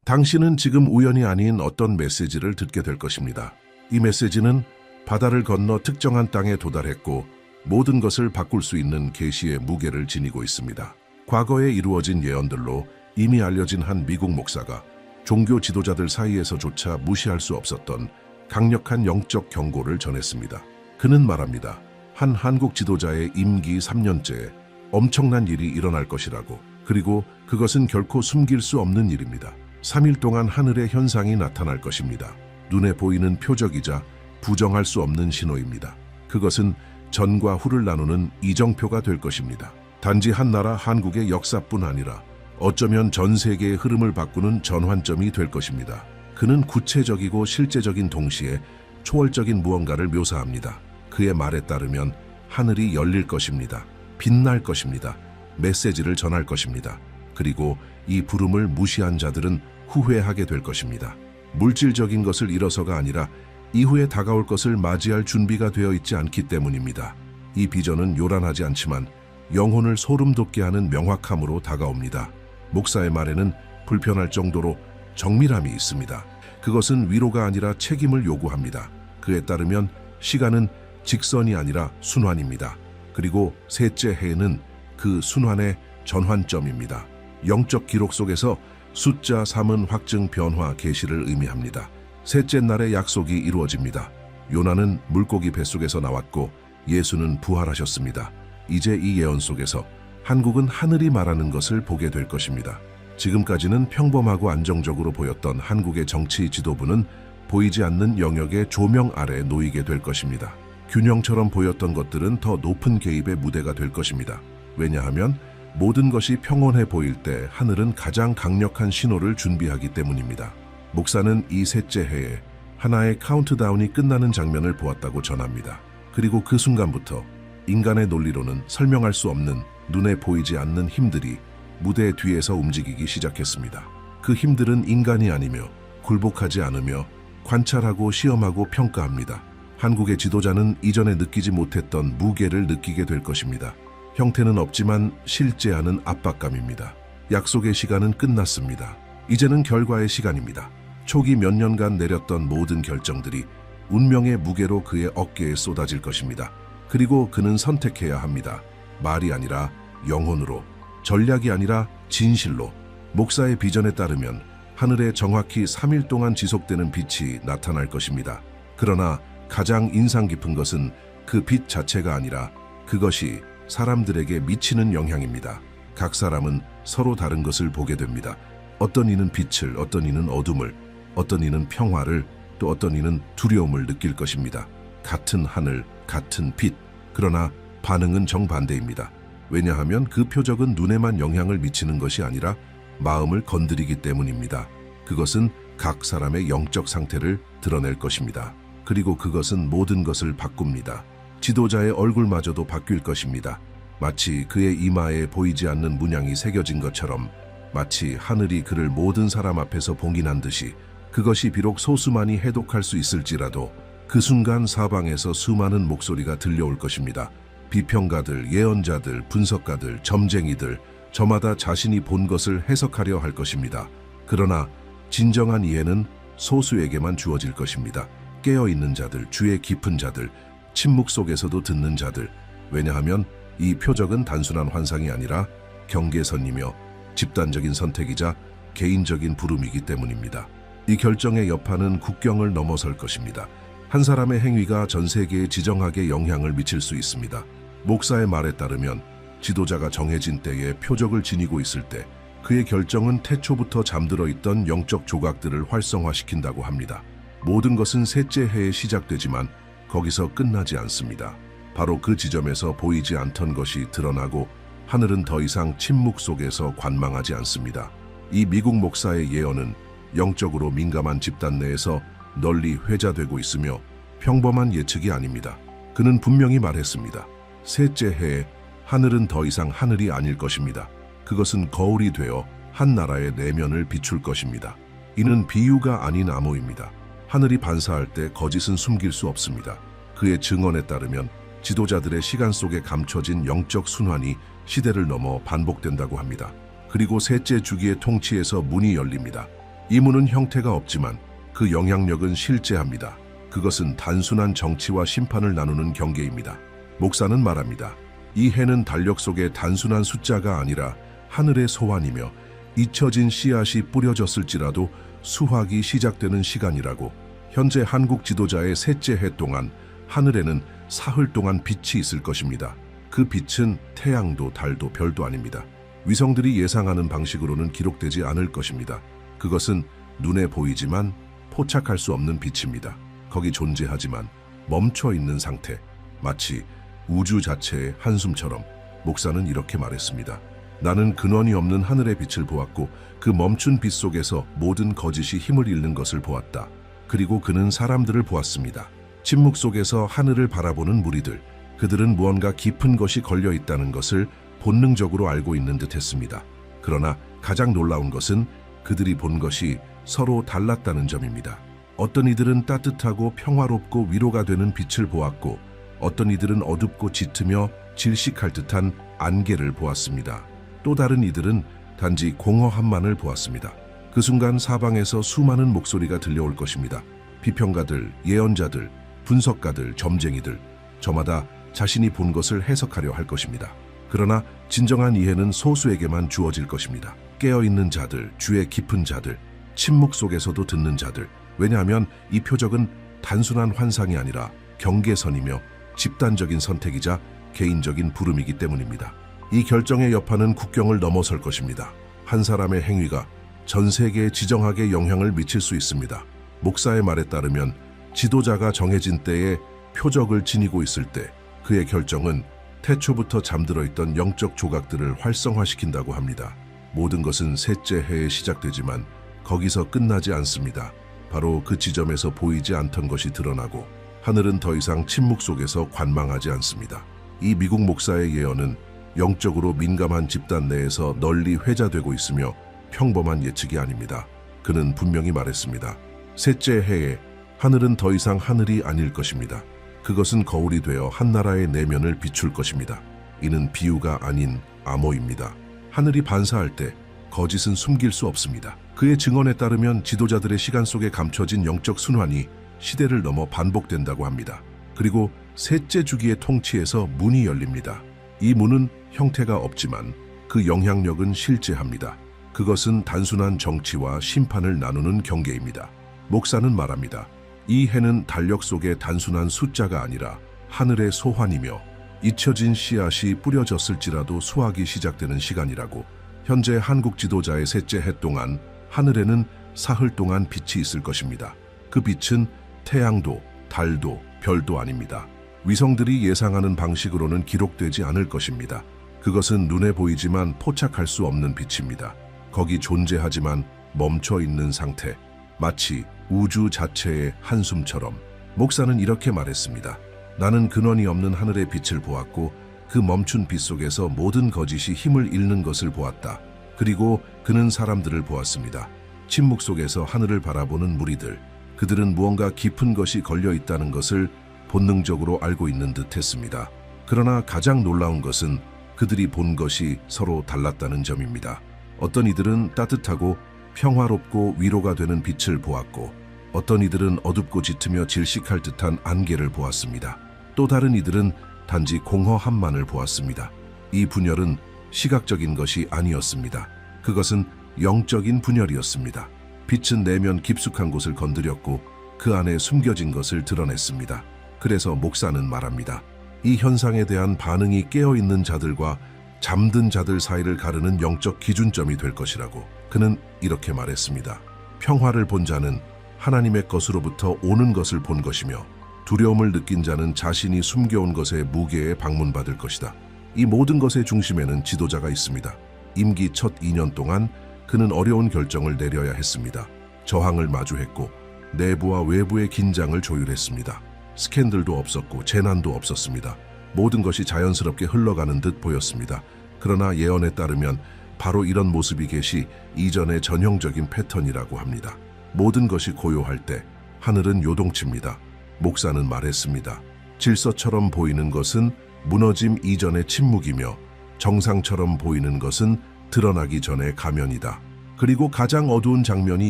당신은 지금 우연이 아닌 어떤 메시지를 듣게 될 것입니다. 이 메시지는 바다를 건너 특정한 땅에 도달했고 모든 것을 바꿀 수 있는 계시의 무게를 지니고 있습니다. 과거에 이루어진 예언들로 이미 알려진 한 미국 목사가 종교 지도자들 사이에서조차 무시할 수 없었던 강력한 영적 경고를 전했습니다. 그는 말합니다. 한 한국 지도자의 임기 3년째에 엄청난 일이 일어날 것이라고, 그리고 그것은 결코 숨길 수 없는 일입니다. 3일 동안 하늘의 현상이 나타날 것입니다. 눈에 보이는 표적이자 부정할 수 없는 신호입니다. 그것은 전과 후를 나누는 이정표가 될 것입니다. 단지 한 나라 한국의 역사뿐 아니라 어쩌면 전 세계의 흐름을 바꾸는 전환점이 될 것입니다. 그는 구체적이고 실제적인 동시에 초월적인 무언가를 묘사합니다. 그의 말에 따르면 하늘이 열릴 것입니다. 빛날 것입니다. 메시지를 전할 것입니다. 그리고 이 부름을 무시한 자들은 후회하게 될 것입니다. 물질적인 것을 잃어서가 아니라 이후에 다가올 것을 맞이할 준비가 되어 있지 않기 때문입니다. 이 비전은 요란하지 않지만 영혼을 소름 돋게 하는 명확함으로 다가옵니다. 목사의 말에는 불편할 정도로 정밀함이 있습니다. 그것은 위로가 아니라 책임을 요구합니다. 그에 따르면 시간은 직선이 아니라 순환입니다. 그리고 셋째 해는 그 순환의 전환점입니다. 영적 기록 속에서 숫자 3은 확증, 변화, 계시를 의미합니다. 셋째 날의 약속이 이루어집니다. 요나는 물고기 뱃속에서 나왔고 예수는 부활하셨습니다. 이제 이 예언 속에서 한국은 하늘이 말하는 것을 보게 될 것입니다. 지금까지는 평범하고 안정적으로 보였던 한국의 정치 지도부는 보이지 않는 영역의 조명 아래 놓이게 될 것입니다. 균형처럼 보였던 것들은 더 높은 개입의 무대가 될 것입니다. 왜냐하면 모든 것이 평온해 보일 때 하늘은 가장 강력한 신호를 준비하기 때문입니다. 목사는 이 셋째 해에 하나의 카운트다운이 끝나는 장면을 보았다고 전합니다. 그리고 그 순간부터 인간의 논리로는 설명할 수 없는 눈에 보이지 않는 힘들이 무대 뒤에서 움직이기 시작했습니다. 그 힘들은 인간이 아니며 굴복하지 않으며 관찰하고 시험하고 평가합니다. 한국의 지도자는 이전에 느끼지 못했던 무게를 느끼게 될 것입니다. 형태는 없지만 실제하는 압박감입니다. 약속의 시간은 끝났습니다. 이제는 결과의 시간입니다. 초기 몇 년간 내렸던 모든 결정들이 운명의 무게로 그의 어깨에 쏟아질 것입니다. 그리고 그는 선택해야 합니다. 말이 아니라 영혼으로, 전략이 아니라 진실로. 목사의 비전에 따르면 하늘에 정확히 3일 동안 지속되는 빛이 나타날 것입니다. 그러나 가장 인상 깊은 것은 그 빛 자체가 아니라 그것이 사람들에게 미치는 영향입니다. 각 사람은 서로 다른 것을 보게 됩니다. 어떤 이는 빛을, 어떤 이는 어둠을, 어떤 이는 평화를, 또 어떤 이는 두려움을 느낄 것입니다. 같은 하늘, 같은 빛. 그러나 반응은 정반대입니다. 왜냐하면 그 표적은 눈에만 영향을 미치는 것이 아니라 마음을 건드리기 때문입니다. 그것은 각 사람의 영적 상태를 드러낼 것입니다. 그리고 그것은 모든 것을 바꿉니다. 지도자의 얼굴마저도 바뀔 것입니다. 마치 그의 이마에 보이지 않는 문양이 새겨진 것처럼, 마치 하늘이 그를 모든 사람 앞에서 봉인한 듯이. 그것이 비록 소수만이 해독할 수 있을지라도 그 순간 사방에서 수많은 목소리가 들려올 것입니다. 비평가들, 예언자들, 분석가들, 점쟁이들, 저마다 자신이 본 것을 해석하려 할 것입니다. 그러나 진정한 이해는 소수에게만 주어질 것입니다. 깨어있는 자들, 주의 깊은 자들, 침묵 속에서도 듣는 자들. 왜냐하면 이 표적은 단순한 환상이 아니라 경계선이며 집단적인 선택이자 개인적인 부름이기 때문입니다. 이 결정의 여파는 국경을 넘어설 것입니다. 한 사람의 행위가 전 세계에 지정하게 영향을 미칠 수 있습니다. 목사의 말에 따르면 지도자가 정해진 때에 표적을 지니고 있을 때 그의 결정은 태초부터 잠들어 있던 영적 조각들을 활성화시킨다고 합니다. 모든 것은 셋째 해에 시작되지만 거기서 끝나지 않습니다. 바로 그 지점에서 보이지 않던 것이 드러나고 하늘은 더 이상 침묵 속에서 관망하지 않습니다. 이 미국 목사의 예언은 영적으로 민감한 집단 내에서 널리 회자되고 있으며 평범한 예측이 아닙니다. 그는 분명히 말했습니다. 셋째 해에 하늘은 더 이상 하늘이 아닐 것입니다. 그것은 거울이 되어 한 나라의 내면을 비출 것입니다. 이는 비유가 아닌 암호입니다. 하늘이 반사할 때 거짓은 숨길 수 없습니다. 그의 증언에 따르면 지도자들의 시간 속에 감춰진 영적 순환이 시대를 넘어 반복된다고 합니다. 그리고 셋째 주기의 통치에서 문이 열립니다. 이 문은 형태가 없지만 그 영향력은 실제합니다. 그것은 단순한 정치와 심판을 나누는 경계입니다. 목사는 말합니다. 이 해는 달력 속의 단순한 숫자가 아니라 하늘의 소환이며 잊혀진 씨앗이 뿌려졌을지라도 수확이 시작되는 시간이라고. 현재 한국 지도자의 셋째 해 동안 하늘에는 사흘 동안 빛이 있을 것입니다. 그 빛은 태양도 달도 별도 아닙니다. 위성들이 예상하는 방식으로는 기록되지 않을 것입니다. 그것은 눈에 보이지만 포착할 수 없는 빛입니다. 거기 존재하지만 멈춰 있는 상태, 마치 우주 자체의 한숨처럼. 목사는 이렇게 말했습니다. 나는 근원이 없는 하늘의 빛을 보았고 그 멈춘 빛 속에서 모든 거짓이 힘을 잃는 것을 보았다. 그리고 그는 사람들을 보았습니다. 침묵 속에서 하늘을 바라보는 무리들. 그들은 무언가 깊은 것이 걸려 있다는 것을 본능적으로 알고 있는 듯 했습니다. 그러나 가장 놀라운 것은 그들이 본 것이 서로 달랐다는 점입니다. 어떤 이들은 따뜻하고 평화롭고 위로가 되는 빛을 보았고 어떤 이들은 어둡고 짙으며 질식할 듯한 안개를 보았습니다. 또 다른 이들은 단지 공허함만을 보았습니다. 그 순간 사방에서 수많은 목소리가 들려올 것입니다. 비평가들, 예언자들, 분석가들, 점쟁이들, 저마다 자신이 본 것을 해석하려 할 것입니다. 그러나 진정한 이해는 소수에게만 주어질 것입니다. 깨어있는 자들, 주의 깊은 자들, 침묵 속에서도 듣는 자들. 왜냐하면 이 표적은 단순한 환상이 아니라 경계선이며 집단적인 선택이자 개인적인 부름이기 때문입니다. 이 결정의 여파는 국경을 넘어설 것입니다. 한 사람의 행위가 전 세계에 지정하게 영향을 미칠 수 있습니다. 목사의 말에 따르면 지도자가 정해진 때에 표적을 지니고 있을 때 그의 결정은 태초부터 잠들어 있던 영적 조각들을 활성화시킨다고 합니다. 모든 것은 셋째 해에 시작되지만 거기서 끝나지 않습니다. 바로 그 지점에서 보이지 않던 것이 드러나고 하늘은 더 이상 침묵 속에서 관망하지 않습니다. 이 미국 목사의 예언은 영적으로 민감한 집단 내에서 널리 회자되고 있으며 평범한 예측이 아닙니다. 그는 분명히 말했습니다. 셋째 해에 하늘은 더 이상 하늘이 아닐 것입니다. 그것은 거울이 되어 한 나라의 내면을 비출 것입니다. 이는 비유가 아닌 암호입니다. 하늘이 반사할 때 거짓은 숨길 수 없습니다. 그의 증언에 따르면 지도자들의 시간 속에 감춰진 영적 순환이 시대를 넘어 반복된다고 합니다. 그리고 셋째 주기의 통치에서 문이 열립니다. 이 문은 형태가 없지만 그 영향력은 실제합니다. 그것은 단순한 정치와 심판을 나누는 경계입니다. 목사는 말합니다. 이 해는 달력 속의 단순한 숫자가 아니라 하늘의 소환이며 잊혀진 씨앗이 뿌려졌을지라도 수확이 시작되는 시간이라고. 현재 한국 지도자의 셋째 해 동안 하늘에는 사흘 동안 빛이 있을 것입니다. 그 빛은 태양도, 달도, 별도 아닙니다. 위성들이 예상하는 방식으로는 기록되지 않을 것입니다. 그것은 눈에 보이지만 포착할 수 없는 빛입니다. 거기 존재하지만 멈춰 있는 상태, 마치 우주 자체의 한숨처럼. 목사는 이렇게 말했습니다. 나는 근원이 없는 하늘의 빛을 보았고 그 멈춘 빛 속에서 모든 거짓이 힘을 잃는 것을 보았다. 그리고 그는 사람들을 보았습니다. 침묵 속에서 하늘을 바라보는 무리들. 그들은 무언가 깊은 것이 걸려 있다는 것을 본능적으로 알고 있는 듯 했습니다. 그러나 가장 놀라운 것은 그들이 본 것이 서로 달랐다는 점입니다. 어떤 이들은 따뜻하고 평화롭고 위로가 되는 빛을 보았고 어떤 이들은 어둡고 짙으며 질식할 듯한 안개를 보았습니다. 또 다른 이들은 단지 공허함만을 보았습니다. 이 분열은 시각적인 것이 아니었습니다. 그것은 영적인 분열이었습니다. 빛은 내면 깊숙한 곳을 건드렸고 그 안에 숨겨진 것을 드러냈습니다. 그래서 목사는 말합니다. 이 현상에 대한 반응이 깨어있는 자들과 잠든 자들 사이를 가르는 영적 기준점이 될 것이라고. 그는 이렇게 말했습니다. 평화를 본 자는 하나님의 것으로부터 오는 것을 본 것이며 두려움을 느낀 자는 자신이 숨겨온 것의 무게에 방문받을 것이다. 이 모든 것의 중심에는 지도자가 있습니다. 임기 첫 2년 동안 그는 어려운 결정을 내려야 했습니다. 저항을 마주했고 내부와 외부의 긴장을 조율했습니다. 스캔들도 없었고 재난도 없었습니다. 모든 것이 자연스럽게 흘러가는 듯 보였습니다. 그러나 예언에 따르면 바로 이런 모습이 계시 이전의 전형적인 패턴이라고 합니다. 모든 것이 고요할 때 하늘은 요동칩니다. 목사는 말했습니다. 질서처럼 보이는 것은 무너짐 이전의 침묵이며 정상처럼 보이는 것은 드러나기 전의 가면이다. 그리고 가장 어두운 장면이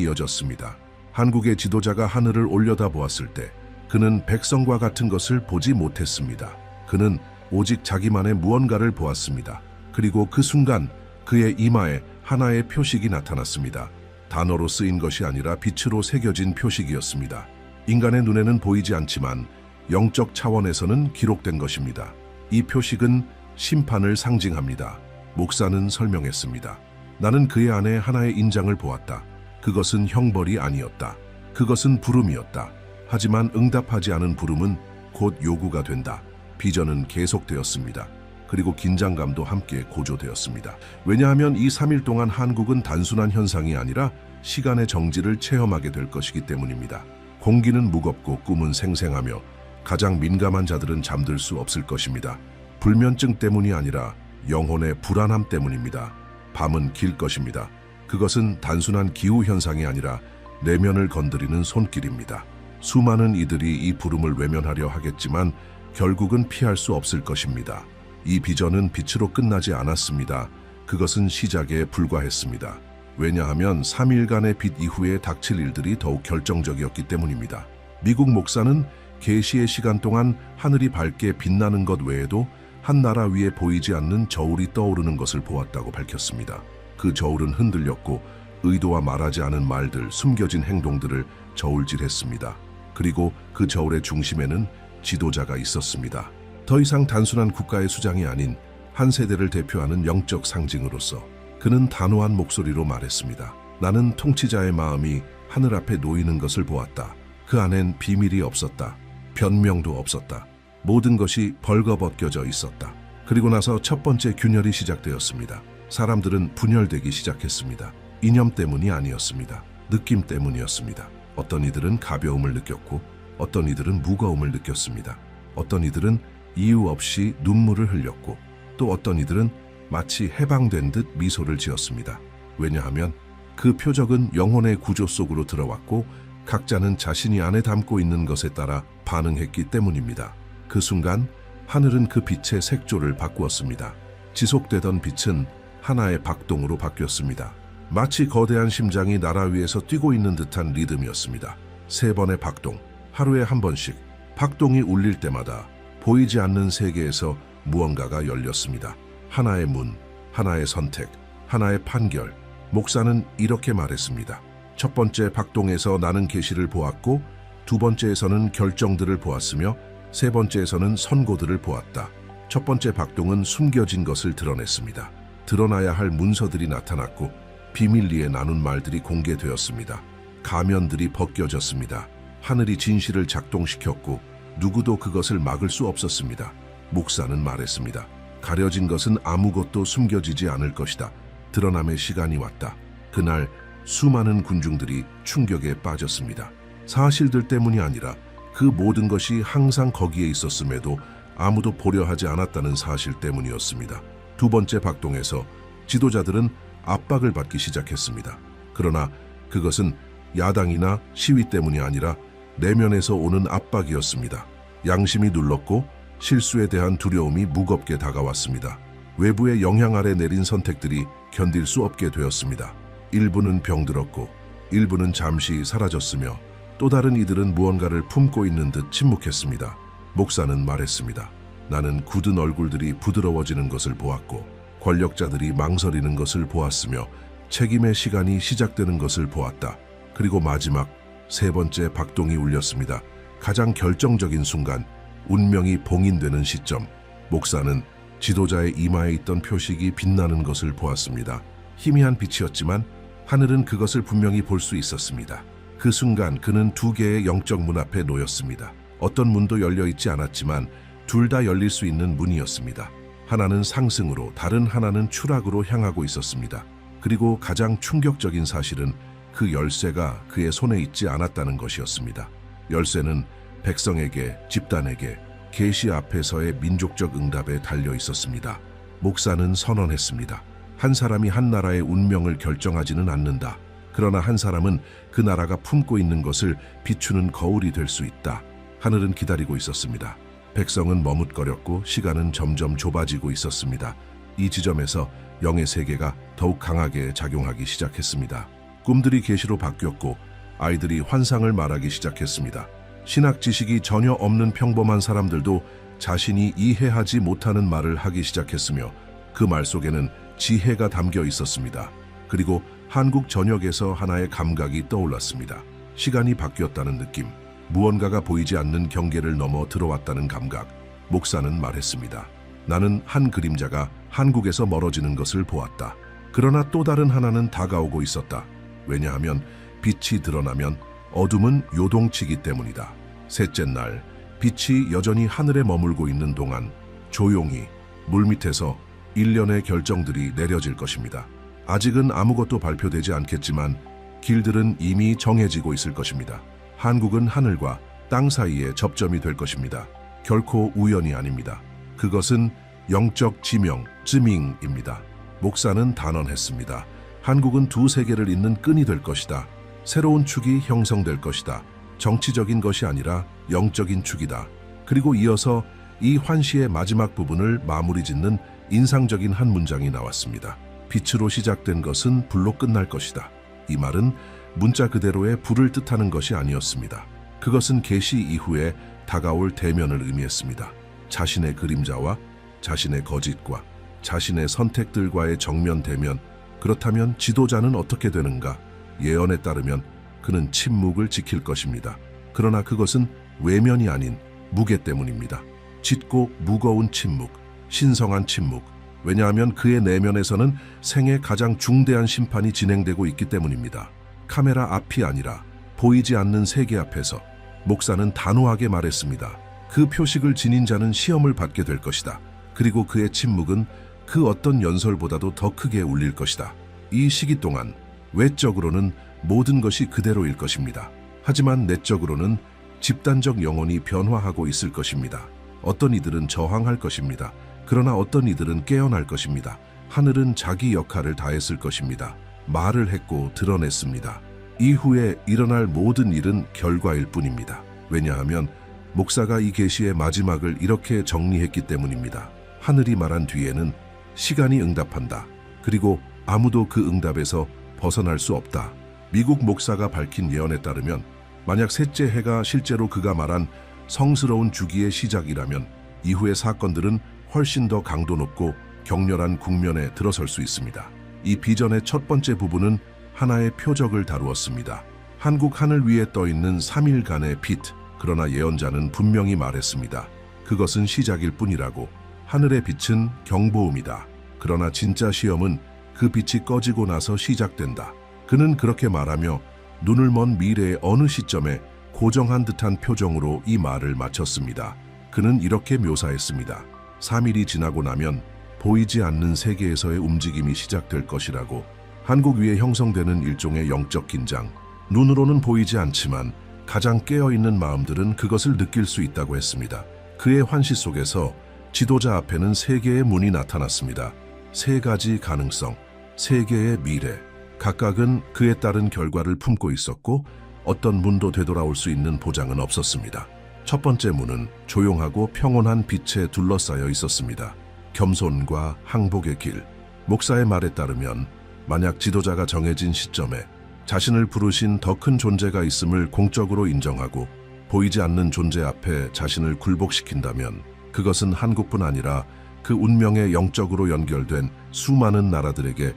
이어졌습니다. 한국의 지도자가 하늘을 올려다보았을 때 그는 백성과 같은 것을 보지 못했습니다. 그는 오직 자기만의 무언가를 보았습니다. 그리고 그 순간 그의 이마에 하나의 표식이 나타났습니다. 단어로 쓰인 것이 아니라 빛으로 새겨진 표식이었습니다. 인간의 눈에는 보이지 않지만 영적 차원에서는 기록된 것입니다. 이 표식은 심판을 상징합니다. 목사는 설명했습니다. 나는 그의 안에 하나의 인장을 보았다. 그것은 형벌이 아니었다. 그것은 부름이었다. 하지만 응답하지 않은 부름은 곧 요구가 된다. 비전은 계속되었습니다. 그리고 긴장감도 함께 고조되었습니다. 왜냐하면 이 3일 동안 한국은 단순한 현상이 아니라 시간의 정지를 체험하게 될 것이기 때문입니다. 공기는 무겁고 꿈은 생생하며 가장 민감한 자들은 잠들 수 없을 것입니다. 불면증 때문이 아니라 영혼의 불안함 때문입니다. 밤은 길 것입니다. 그것은 단순한 기후 현상이 아니라 내면을 건드리는 손길입니다. 수많은 이들이 이 부름을 외면하려 하겠지만 결국은 피할 수 없을 것입니다. 이 비전은 빛으로 끝나지 않았습니다. 그것은 시작에 불과했습니다. 왜냐하면 3일간의 빛 이후에 닥칠 일들이 더욱 결정적이었기 때문입니다. 미국 목사는 계시의 시간 동안 하늘이 밝게 빛나는 것 외에도 한 나라 위에 보이지 않는 저울이 떠오르는 것을 보았다고 밝혔습니다. 그 저울은 흔들렸고 의도와 말하지 않은 말들, 숨겨진 행동들을 저울질했습니다. 그리고 그 저울의 중심에는 지도자가 있었습니다. 더 이상 단순한 국가의 수장이 아닌 한 세대를 대표하는 영적 상징으로서 그는 단호한 목소리로 말했습니다. 나는 통치자의 마음이 하늘 앞에 놓이는 것을 보았다. 그 안엔 비밀이 없었다. 변명도 없었다. 모든 것이 벌거벗겨져 있었다. 그리고 나서 첫 번째 균열이 시작되었습니다. 사람들은 분열되기 시작했습니다. 이념 때문이 아니었습니다. 느낌 때문이었습니다. 어떤 이들은 가벼움을 느꼈고 어떤 이들은 무거움을 느꼈습니다. 어떤 이들은 이유 없이 눈물을 흘렸고 또 어떤 이들은 마치 해방된 듯 미소를 지었습니다. 왜냐하면 그 표적은 영혼의 구조 속으로 들어왔고 각자는 자신이 안에 담고 있는 것에 따라 반응했기 때문입니다. 그 순간 하늘은 그 빛의 색조를 바꾸었습니다. 지속되던 빛은 하나의 박동으로 바뀌었습니다. 마치 거대한 심장이 나라 위에서 뛰고 있는 듯한 리듬이었습니다. 3번의 박동, 하루에 한 번씩 박동이 울릴 때마다 보이지 않는 세계에서 무언가가 열렸습니다. 하나의 문, 하나의 선택, 하나의 판결. 목사는 이렇게 말했습니다. 첫 번째 박동에서 나는 계시를 보았고 두 번째에서는 결정들을 보았으며 세 번째에서는 선고들을 보았다. 첫 번째 박동은 숨겨진 것을 드러냈습니다. 드러나야 할 문서들이 나타났고 비밀리에 나눈 말들이 공개되었습니다. 가면들이 벗겨졌습니다. 하늘이 진실을 작동시켰고 누구도 그것을 막을 수 없었습니다. 목사는 말했습니다. 가려진 것은 아무것도 숨겨지지 않을 것이다. 드러남의 시간이 왔다. 그날 수많은 군중들이 충격에 빠졌습니다. 사실들 때문이 아니라 그 모든 것이 항상 거기에 있었음에도 아무도 보려 하지 않았다는 사실 때문이었습니다. 두 번째 박동에서 지도자들은 압박을 받기 시작했습니다. 그러나 그것은 야당이나 시위 때문이 아니라 내면에서 오는 압박이었습니다. 양심이 눌렀고 실수에 대한 두려움이 무겁게 다가왔습니다. 외부의 영향 아래 내린 선택들이 견딜 수 없게 되었습니다. 일부는 병들었고 일부는 잠시 사라졌으며 또 다른 이들은 무언가를 품고 있는 듯 침묵했습니다. 목사는 말했습니다. 나는 굳은 얼굴들이 부드러워지는 것을 보았고 권력자들이 망설이는 것을 보았으며 책임의 시간이 시작되는 것을 보았다. 그리고 마지막 3번째 박동이 울렸습니다. 가장 결정적인 순간, 운명이 봉인되는 시점. 목사는 지도자의 이마에 있던 표식이 빛나는 것을 보았습니다. 희미한 빛이었지만 하늘은 그것을 분명히 볼 수 있었습니다. 그 순간 그는 2개의 영적 문 앞에 놓였습니다. 어떤 문도 열려 있지 않았지만 둘 다 열릴 수 있는 문이었습니다. 하나는 상승으로 다른 하나는 추락으로 향하고 있었습니다. 그리고 가장 충격적인 사실은 그 열쇠가 그의 손에 있지 않았다는 것이었습니다. 열쇠는 백성에게, 집단에게, 계시 앞에서의 민족적 응답에 달려 있었습니다. 목사는 선언했습니다. 한 사람이 한 나라의 운명을 결정하지는 않는다. 그러나 한 사람은 그 나라가 품고 있는 것을 비추는 거울이 될 수 있다. 하늘은 기다리고 있었습니다. 백성은 머뭇거렸고 시간은 점점 좁아지고 있었습니다. 이 지점에서 영의 세계가 더욱 강하게 작용하기 시작했습니다. 꿈들이 계시로 바뀌었고 아이들이 환상을 말하기 시작했습니다. 신학 지식이 전혀 없는 평범한 사람들도 자신이 이해하지 못하는 말을 하기 시작했으며 그 말 속에는 지혜가 담겨 있었습니다. 그리고 한국 전역에서 하나의 감각이 떠올랐습니다. 시간이 바뀌었다는 느낌, 무언가가 보이지 않는 경계를 넘어 들어왔다는 감각. 목사는 말했습니다. 나는 한 그림자가 한국에서 멀어지는 것을 보았다. 그러나 또 다른 하나는 다가오고 있었다. 왜냐하면 빛이 드러나면 어둠은 요동치기 때문이다. 셋째 날, 빛이 여전히 하늘에 머물고 있는 동안 조용히 물밑에서 일련의 결정들이 내려질 것입니다. 아직은 아무것도 발표되지 않겠지만 길들은 이미 정해지고 있을 것입니다. 한국은 하늘과 땅 사이의 접점이 될 것입니다. 결코 우연이 아닙니다. 그것은 영적 지명, 즈밍입니다. 목사는 단언했습니다. 한국은 두 세계를 잇는 끈이 될 것이다. 새로운 축이 형성될 것이다. 정치적인 것이 아니라 영적인 축이다. 그리고 이어서 이 환시의 마지막 부분을 마무리 짓는 인상적인 한 문장이 나왔습니다. 빛으로 시작된 것은 불로 끝날 것이다. 이 말은 문자 그대로의 불을 뜻하는 것이 아니었습니다. 그것은 계시 이후에 다가올 대면을 의미했습니다. 자신의 그림자와 자신의 거짓과 자신의 선택들과의 정면 대면. 그렇다면 지도자는 어떻게 되는가? 예언에 따르면 그는 침묵을 지킬 것입니다. 그러나 그것은 외면이 아닌 무게 때문입니다. 짙고 무거운 침묵, 신성한 침묵. 왜냐하면 그의 내면에서는 생의 가장 중대한 심판이 진행되고 있기 때문입니다. 카메라 앞이 아니라 보이지 않는 세계 앞에서 목사는 단호하게 말했습니다. 그 표식을 지닌 자는 시험을 받게 될 것이다. 그리고 그의 침묵은 그 어떤 연설보다도 더 크게 울릴 것이다. 이 시기 동안 외적으로는 모든 것이 그대로일 것입니다. 하지만 내적으로는 집단적 영혼이 변화하고 있을 것입니다. 어떤 이들은 저항할 것입니다. 그러나 어떤 이들은 깨어날 것입니다. 하늘은 자기 역할을 다했을 것입니다. 말을 했고 드러냈습니다. 이후에 일어날 모든 일은 결과일 뿐입니다. 왜냐하면 목사가 이 계시의 마지막을 이렇게 정리했기 때문입니다. 하늘이 말한 뒤에는 시간이 응답한다. 그리고 아무도 그 응답에서 벗어날 수 없다. 미국 목사가 밝힌 예언에 따르면 만약 셋째 해가 실제로 그가 말한 성스러운 주기의 시작이라면 이후의 사건들은 훨씬 더 강도 높고 격렬한 국면에 들어설 수 있습니다. 이 비전의 첫 번째 부분은 하나의 표적을 다루었습니다. 한국 하늘 위에 떠있는 3일간의 빛. 그러나 예언자는 분명히 말했습니다. 그것은 시작일 뿐이라고. 하늘의 빛은 경보음이다. 그러나 진짜 시험은 그 빛이 꺼지고 나서 시작된다. 그는 그렇게 말하며 눈을 먼 미래의 어느 시점에 고정한 듯한 표정으로 이 말을 마쳤습니다. 그는 이렇게 묘사했습니다. 3일이 지나고 나면 보이지 않는 세계에서의 움직임이 시작될 것이라고. 한국 위에 형성되는 일종의 영적 긴장. 눈으로는 보이지 않지만 가장 깨어있는 마음들은 그것을 느낄 수 있다고 했습니다. 그의 환시 속에서 지도자 앞에는 세 개의 문이 나타났습니다. 세 가지 가능성, 세 개의 미래. 각각은 그에 따른 결과를 품고 있었고 어떤 문도 되돌아올 수 있는 보장은 없었습니다. 첫 번째 문은 조용하고 평온한 빛에 둘러싸여 있었습니다. 겸손과 항복의 길. 목사의 말에 따르면 만약 지도자가 정해진 시점에 자신을 부르신 더 큰 존재가 있음을 공적으로 인정하고 보이지 않는 존재 앞에 자신을 굴복시킨다면 그것은 한국뿐 아니라 그 운명에 영적으로 연결된 수많은 나라들에게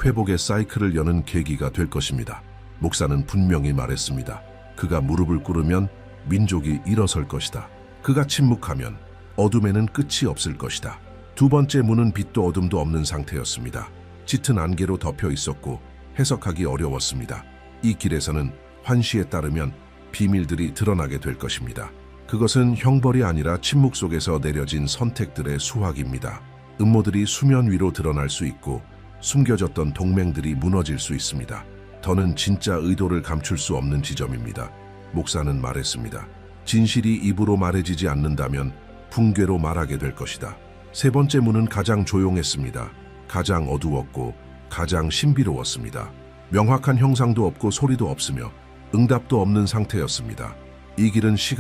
회복의 사이클을 여는 계기가 될 것입니다. 목사는 분명히 말했습니다. 그가 무릎을 꿇으면 민족이 일어설 것이다. 그가 침묵하면 어둠에는 끝이 없을 것이다. 두 번째 문은 빛도 어둠도 없는 상태였습니다. 짙은 안개로 덮여 있었고 해석하기 어려웠습니다. 이 길에서는 환시에 따르면 비밀들이 드러나게 될 것입니다. 그것은 형벌이 아니라 침묵 속에서 내려진 선택들의 수확입니다. 음모들이 수면 위로 드러날 수 있고 숨겨졌던 동맹들이 무너질 수 있습니다. 더는 진짜 의도를 감출 수 없는 지점입니다. 목사는 말했습니다. 진실이 입으로 말해지지 않는다면 붕괴로 말하게 될 것이다. 세 번째 문은 가장 조용했습니다. 가장 어두웠고 가장 신비로웠습니다. 명확한 형상도 없고 소리도 없으며 응답도 없는 상태였습니다. 이 길은 시간